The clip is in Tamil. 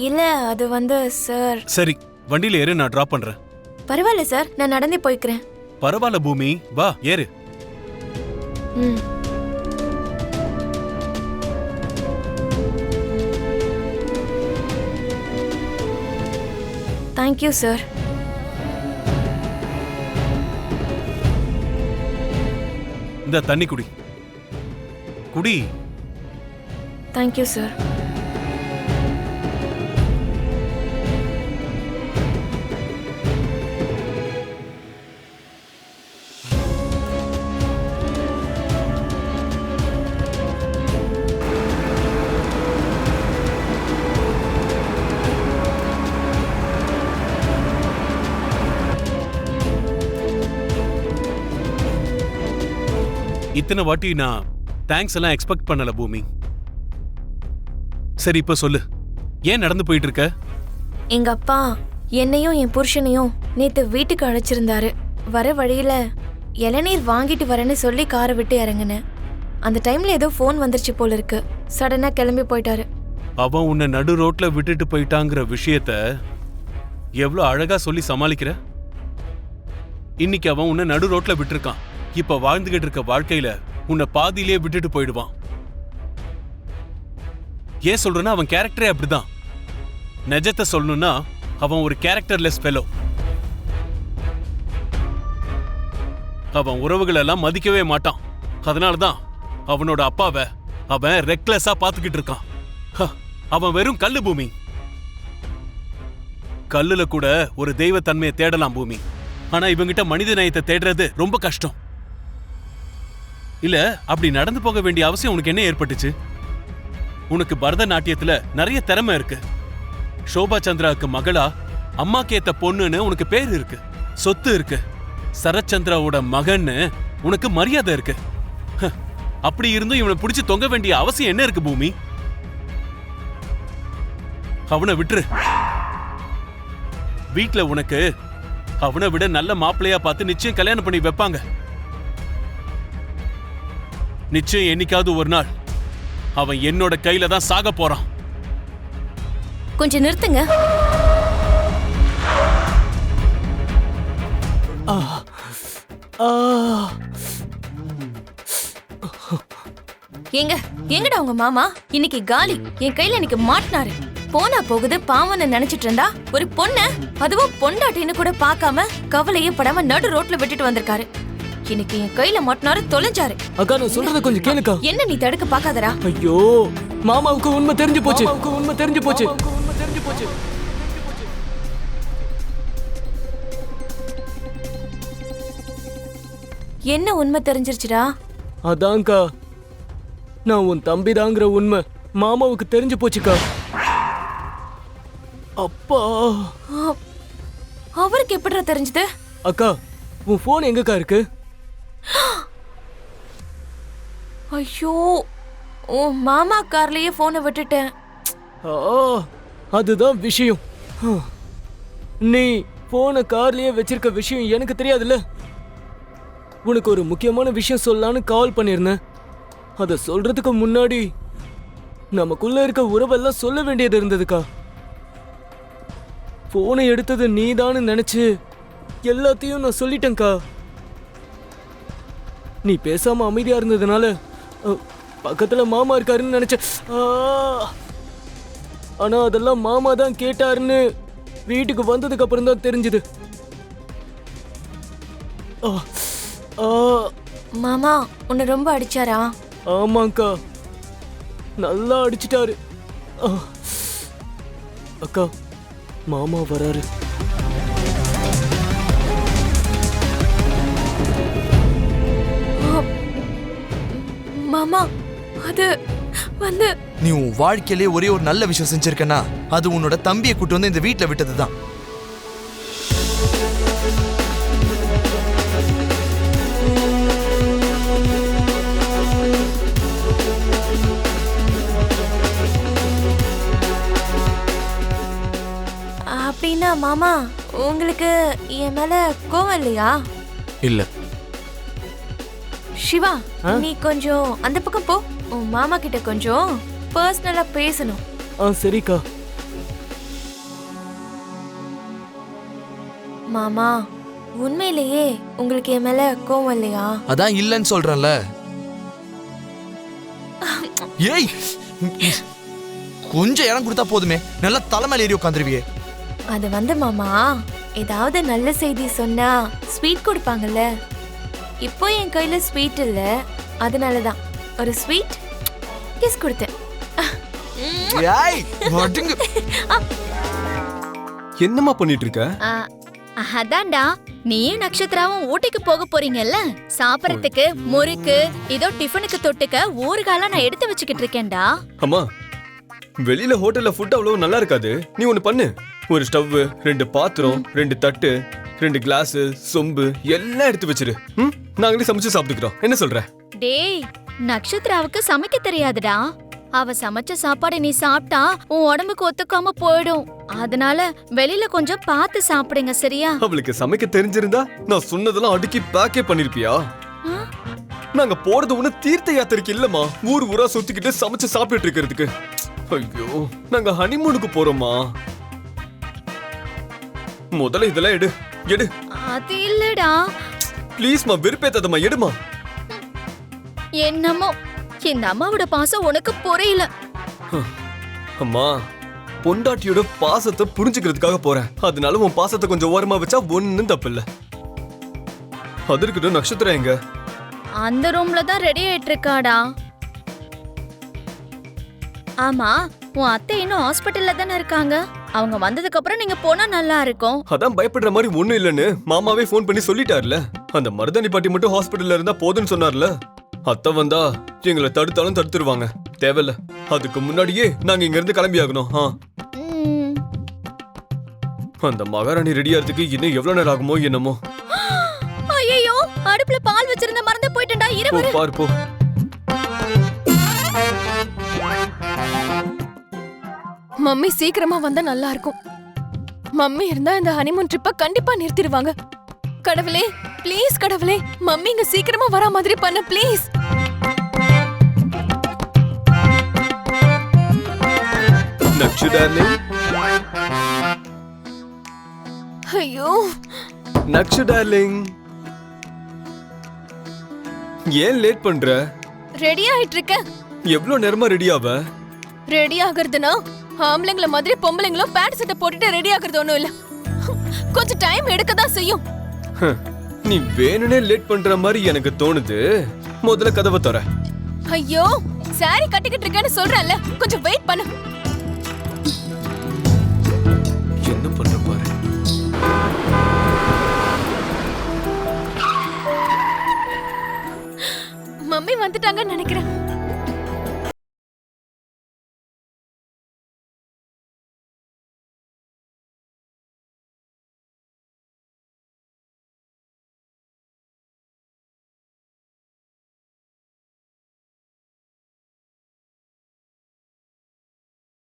இல்ல அது வந்து சார். சரி, வண்டியில ஏறு, நான் டிராப் பண்றேன். பரவாயில்ல சார், நான் நடந்தே போய்க்கிறேன். பரவாயில்ல பூமி, வா ஏறு. ம். Thank you sir. இந்த தண்ணி குடி. குடி. Thank you sir. இத்தனை வாட்டி நான் தேங்க்ஸ் எல்லாம் எக்ஸ்பெக்ட் பண்ணல பூமி. சரி, இப்ப சொல்லு, ஏன் நடந்து போயிட்டு இருக்க? எங்க அப்பா என்னையும் என் புருஷனையும் நேத்து வீட்டுக்கு அழைச்சிருந்தாரு. வர வழியில இளநீர் வாங்கிட்டு வரேன்னு சொல்லி காரை விட்டு இறங்குனேன். அந்த டைம்ல ஏதோ ஃபோன் வந்துருச்சு போல இருக்கு. சடனா கிளம்பி போயிட்டாரு. அவன் உன்னை நடு ரோட்ல விட்டுட்டு போயிட்டாங்கிற விஷயத்த எவ்வளவு அழகா சொல்லி சமாளிக்கிற. இன்னைக்கு அவன் உன்னை நடு ரோட்ல விட்டுருக்கான். இப்ப வாழ்ந்துகிட்டு இருக்க வாழ்க்கையில உன்னை பாதியிலே விட்டுட்டு போயிடுவான். ஏன் சொல்றேன்னா அவன் கேரக்டரே அப்படிதான். நிஜத்தை சொல்லணும்னா அவன் ஒரு கேரக்டர்லெஸ் ஃபெலோ. அவன் உறவுகள் எல்லாம் மதிக்கவே மாட்டான். அதனாலதான் அவனோட அப்பாவை அவன் ரெக்லெஸ்ஸா பாத்துக்கிட்டு இருக்கான். அவன் வெறும் கல்லு பூமி. கல்லுல கூட ஒரு தெய்வத்தன்மையை தேடலாம் பூமி. ஆனா இவங்கிட்ட மனித நேயத்தை தேடுறது ரொம்ப கஷ்டம். இல்ல, அப்படி நடந்து போக வேண்டிய அவசியம் உனக்கு என்ன ஏற்பட்டுச்சு? உனக்கு பரதநாட்டியத்துல நிறைய திறமை இருக்கு. சோபா சந்திராவுக்கு மகளா அம்மாக்கு ஏத்த பொண்ணுன்னு உனக்கு பேர் இருக்கு, சொத்து இருக்கு. சரத்சந்திராவோட மகன்னு உனக்கு மரியாதை இருக்கு. அப்படி இருந்தும் இவனை பிடிச்சு தொங்க வேண்டிய அவசியம் என்ன இருக்கு பூமி? அவனை விட்டுரு. வீட்டுல உனக்கு அவனை விட நல்ல மாப்பிள்ளையா பார்த்து நிச்சயம் கல்யாணம் பண்ணி வைப்பாங்க. நிச்சயம் என்னைக்காவது ஒரு நாள் அவன் என்னோட கையில தான் சாக போறான். கொஞ்சம் நிறுத்துங்க. எங்கடா உங்க மாமா? இன்னைக்கு காலி. என் கையில இன்னைக்கு மாட்டினாரு. போனா போகுது பாவன்னு நினைச்சிட்டு இருந்தா ஒரு பொண்ண, அதுவும் பொண்டாட்டின்னு கூட பார்க்காம கவலையே படாம நடு ரோட்ல விட்டுட்டு வந்திருக்காரு. இன்னைக்கு என் கையில மாட்டினாரு, தொலைஞ்சாரு. அக்கா, நான் சொல்றத கொஞ்சம் கேளுக்கா. என்ன நீ தடுக்க பாக்காதடா. ஐயோ, மாமாவுக்கு உண்மை தெரிஞ்சு போச்சு. என்ன உண்மை தெரிஞ்சிருச்சுடா? அதான்க்கா, நான் உன் தம்பிதாங்கிற உண்மை மாமாவுக்கு தெரிஞ்சு போச்சுக்கா. அப்பா, அவருக்கு எப்படிடா தெரிஞ்சது? அக்கா, உன் போன் எங்கக்கா இருக்கு? ஐயோ, உன் மாமா கார்லயே போனை விட்டுட்டேன். அதுதான் விஷயம். நீ போனை கார்லயே வச்சிருக்க விஷயம் எனக்கு தெரியாதுல்ல. உனக்கு ஒரு முக்கியமான விஷயம் சொல்லலான்னு கால் பண்ணிருந்தேன். அத சொல்றதுக்கு முன்னாடி நமக்குள்ள இருக்க உறவெல்லாம் சொல்ல வேண்டியது இருந்ததுக்கா. போனை எடுத்தது நீதான்னு நினைச்சு எல்லாத்தையும் நான் சொல்லிட்டேன்க்கா. நீ பேசாம அமைதியா இருந்ததுனால பக்கத்துல மாமா இருக்காருன்னு நினைச்சேன். ஆனா அதெல்லாம் மாமா தான் கேட்டாருன்னு வீட்டுக்கு வந்ததுக்கு அப்புறம் தான் தெரிஞ்சது. மாமா உன்னை ரொம்ப அடிச்சாரா? ஆமாக்கா, நல்லா அடிச்சிட்டாரு. அக்கா, மாமா வராரு. மாமா, அது வந்து நீ உன் வாழ்க்கையிலே ஒரே ஒரு நல்ல விஷயம் செஞ்சிருக்கனா அது உன்னோட தம்பியை கூட்டு வந்து இந்த வீட்டுல விட்டதுதான். அப்படின்னா மாமா உங்களுக்கு என் மேல கோவம் இல்லையா? இல்ல. சிவா, நீ கொஞ்சம் அந்த பக்கம் போ. உன் மாமா கிட்ட கொஞ்சம் பர்சனலா பேசணும். சரிக்கா. மாமா உண்மையிலேயே உங்களுக்கு என் மேல கோவம் இல்லையா? அதான் இல்லைன்னு சொல்றேன்ல. ஏய், கொஞ்சம் இடம் கொடுத்தா போதுமே, நல்லா தலைமையில ஏறி உட்காந்துருவியே. அது வந்து மாமா, ஏதாவது நல்ல செய்தி சொன்னா ஸ்வீட் கொடுப்பாங்கல்ல. இப்போ என் கையில ஸ்வீட் இல்ல, அதனாலதான் ஒரு ஸ்வீட் கிஸ் கொடுத்தேன். ஏய், மடங்கு. என்னம்மா பண்ணிட்டு இருக்க? அதான்டா, நீயும் நட்சத்திராவும் ஊட்டிக்கு போக போறீங்கல்ல, சாப்பிடறதுக்கு முறுக்கு இதோ டிஃபனுக்கு தொட்டுக்க ஊறுகாலாம் நான் எடுத்து வச்சுக்கிட்டு இருக்கேன்டா. அம்மா, வெளியில ஹோட்டல்ல ஃபுட் அவ்வளவு நல்லா இருக்காது. நீ ஒண்ணு பண்ணு, ஒரு ஸ்டவ், 2 பாத்திரம், 2 தட்டு, 2 கிளாஸ், சொம்பு எல்லாம் எடுத்து வச்சிரு. நாங்களே சமைச்சு சாப்பிட்டுக்கிறோம். என்ன சொல்ற? டேய், நட்சத்திராவுக்கு சமைக்க தெரியாதுடா. அவ சமைச்ச சாப்பாடு நீ சாப்பிட்டா உன் உடம்புக்கு ஒத்துக்காம போயிடும். அதனால வெளியில கொஞ்சம் பார்த்து சாப்பிடுங்க, சரியா? அவளுக்கு சமைக்க தெரிஞ்சிருந்தா நான் சொன்னதெல்லாம் அடுக்கி பேக்கே பண்ணிருப்பியா? நாங்க போறது ஒண்ணு தீர்த்த யாத்திரைக்கு இல்லம்மா, ஊர் ஊரா சுத்திக்கிட்டு சமைச்சு சாப்பிட்டுட்டு இருக்கிறதுக்கு. ஐயோ, நாங்க ஹனிமூனுக்கு போறோமா. முதல்ல இதெல்லாம் எடு எடு. அது இல்லடா. ப்ளீஸ்மா, வெறுப்பேத்தாதம்மா, எடுமா. என்னமோ இந்த அம்மாவோட பாசம் உனக்கு புரியல. அம்மா, பொண்டாட்டியோட பாசத்தை புரிஞ்சுக்கிறதுக்காக போறேன். அதனால உன் பாசத்தை கொஞ்சம் ஓரமா வச்சா ஒண்ணும் தப்பு இல்ல. அதற்கு நட்சத்திரம் எங்க? அந்த ரூம்ல தான் ரெடி ஆயிட்டு இருக்காடா. ஆமா, உன் அத்தை இன்னும் ஹாஸ்பிட்டல்ல தானே இருக்காங்க. அவங்க வந்ததுக்கு அப்புறம் நீங்க போனா நல்லா இருக்கும். அதான் பயப்படுற மாதிரி ஒண்ணும் இல்லன்னு மாமாவே ஃபோன் பண்ணி சொல்லிட்டார்ல. அந்த மருதாணி பாட்டி மட்டும் ஹாஸ்பிட்டல்ல இருந்தா போதுன்னு சொன்னார்ல. அத்தை வந்தா எங்களை தடுத்தாலும் தடுத்துருவாங்க. தேவையில்ல, அதுக்கு முன்னாடியே நாங்க இங்க இருந்து கிளம்பி ஆகணும். அந்த மகாராணி ரெடி ஆகிறதுக்கு இன்னும் எவ்வளவு நேரம் ஆகுமோ என்னமோ. ஐயோ, அடுப்புல பால் வச்சிருந்த மறந்து போயிட்டேன்டா. இரவு பாரு போ. மம்மி சீக்கிரமா வந்தா நல்லா இருக்கும். மம்மி இருந்தா இந்த ஹனிமூன் ட்ரிப்ப கண்டிப்பா நிறுத்திடுவாங்க. கடவுளே, ப்ளீஸ் கடவுளே, மம்மி இங்க சீக்கிரமா வரா மாதிரி பண்ண ப்ளீஸ். நக்ஷு டார்லிங், ஐயோ, நக்ஷு டார்லிங், ஏன் லேட் பண்ற? ரெடி ஆயிட்டு இருக்க. எவ்வளவு நேரமா ரெடி ஆவ? ரெடி ஆகுறதுனா ஆம்பளைங்கள மாதிரி பொம்பளைங்களும் பேண்ட் சட்டை போட்டுட்டு ரெடி ஆகுறது ஒண்ணும் இல்ல. கொஞ்சம் டைம் எடுக்க தான் செய்யும். நீ வேணுனே லேட் பண்ற மாதிரி எனக்கு தோணுது. முதல்ல கதவை தர. ஐயோ, சாரி கட்டிக்கிட்டு இருக்கேன்னு சொல்றேன்ல, கொஞ்சம் வெயிட் பண்ணு. என்ன பண்ற பாரு. மம்மி வந்துட்டாங்கன்னு நினைக்கிறேன்.